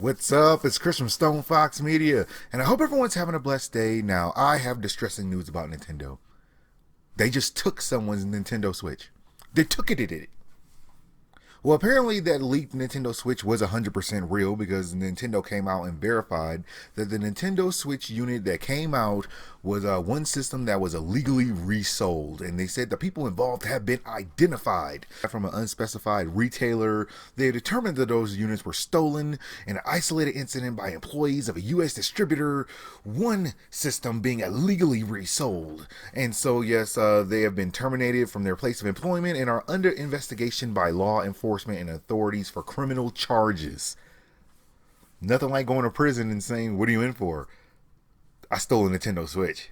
What's up? It's Chris from StonefoxMedia, and I hope everyone's having a blessed day. Now, I have distressing news about Nintendo. They just took someone's Nintendo Switch. They took it. Well, apparently that leaked Nintendo Switch was 100% real because Nintendo came out and verified that the Nintendo Switch unit that came out was one system that was illegally resold. And they said the people involved have been identified from an unspecified retailer. They determined that those units were stolen in an isolated incident by employees of a U.S. distributor, one system being illegally resold. And so, yes, they have been terminated from their place of employment and are under investigation by law enforcement and authorities for criminal charges. Nothing like going to prison and saying, "What are you in for?" "I stole a Nintendo Switch."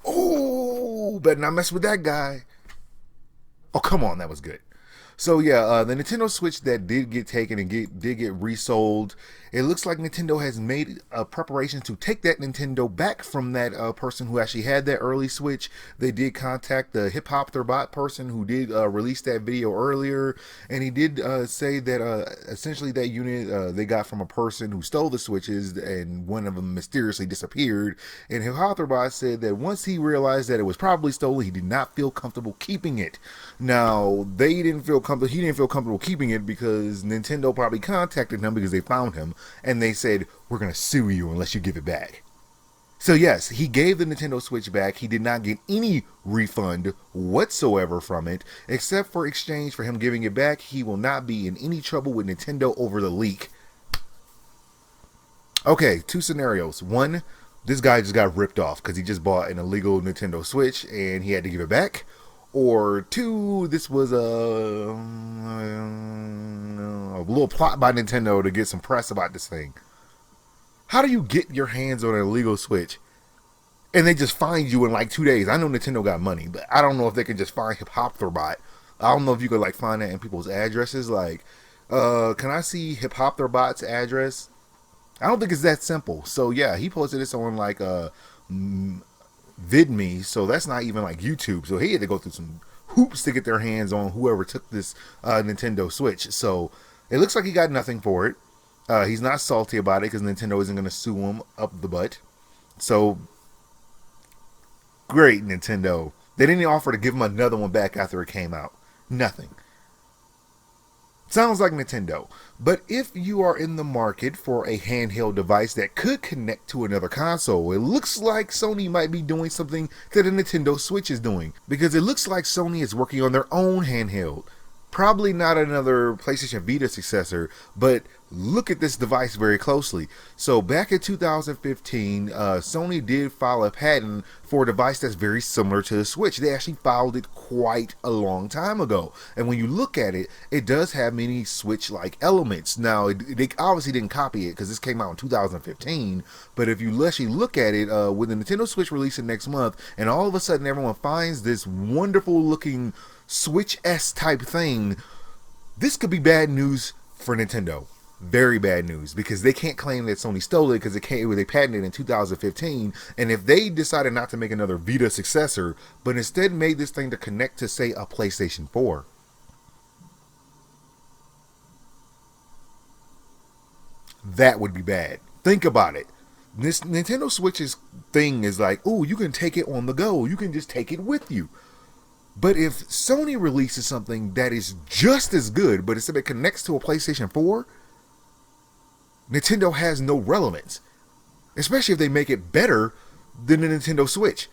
Oh, better not mess with that guy. Oh, come on, that was good. So yeah, the Nintendo Switch that did get taken and did get resold, it looks like Nintendo has made a preparation to take that Nintendo back from that person who actually had that early Switch. They did contact the Hip Hop Their Bot person who did release that video earlier, and he did say that essentially that unit they got from a person who stole the Switches, and one of them mysteriously disappeared. And Hip Hop Their Bot said that once he realized that it was probably stolen, he did not feel comfortable keeping it. Now, he didn't feel comfortable keeping it because Nintendo probably contacted him because they found him and they said, "We're going to sue you unless you give it back." So yes, he gave the Nintendo Switch back. He did not get any refund whatsoever from it, except for exchange for him giving it back. He will not be in any trouble with Nintendo over the leak. Okay, two scenarios. One, this guy just got ripped off because he just bought an illegal Nintendo Switch and he had to give it back. Or two, this was a little plot by Nintendo to get some press about this thing. How do you get your hands on an illegal Switch and they just find you in like 2 days? I know Nintendo got money, but I don't know if they can just find Hip Hop Their Bot. I don't know if you could like find that in people's addresses. Like, can I see Hip Hop Their Bot's address? I don't think it's that simple. So yeah, he posted this on like VidMe, so that's not even like YouTube. So he had to go through some hoops to get their hands on whoever took this Nintendo Switch. So it looks like he got nothing for it. He's not salty about it because Nintendo isn't going to sue him up the butt. So great, Nintendo. They didn't even offer to give him another one back after it came out. Nothing. Sounds like Nintendo. But if you are in the market for a handheld device that could connect to another console, it looks like Sony might be doing something that the Nintendo Switch is doing. Because it looks like Sony is working on their own handheld. Probably not another PlayStation Vita successor, but look at this device very closely. So back in 2015, Sony did file a patent for a device that's very similar to the Switch. They actually filed it quite a long time ago. And when you look at it, it does have many Switch-like elements. Now, they obviously didn't copy it because this came out in 2015. But if you actually look at it, with the Nintendo Switch releasing next month, and all of a sudden everyone finds this wonderful-looking Switch-S type thing, this could be bad news for Nintendo. Very bad news, because they can't claim that Sony stole it because they patented it in 2015. And if they decided not to make another Vita successor, but instead made this thing to connect to, say, a PlayStation 4, that would be bad. Think about it. This Nintendo Switch's thing is like, oh, you can take it on the go. You can just take it with you. But if Sony releases something that is just as good, but instead it connects to a PlayStation 4, Nintendo has no relevance. Especially if they make it better than the Nintendo Switch.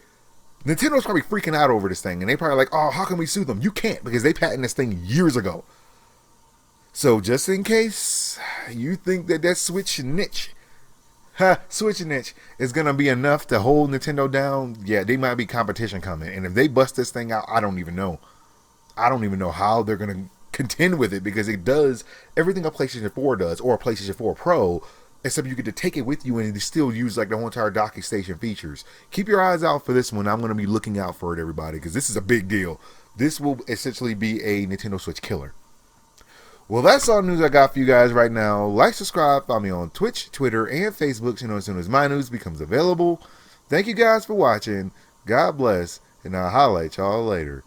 Nintendo's probably freaking out over this thing, and they probably like, oh, how can we sue them? You can't, because they patented this thing years ago. So just in case you think that Switch niche is going to be enough to hold Nintendo down, yeah, they might be competition coming. And if they bust this thing out, I don't even know. I don't even know how they're going to contend with it, because it does everything a PlayStation 4 does, or a PlayStation 4 Pro, except you get to take it with you and still use like the whole entire docking station features. Keep your eyes out for this one. I'm going to be looking out for it, everybody, because this is a big deal. This will essentially be a Nintendo Switch killer. Well, that's all the news I got for you guys right now. Like, subscribe, follow me on Twitch, Twitter, and Facebook, so you know as soon as my news becomes available. Thank you guys for watching. God bless, and I'll holla at y'all later.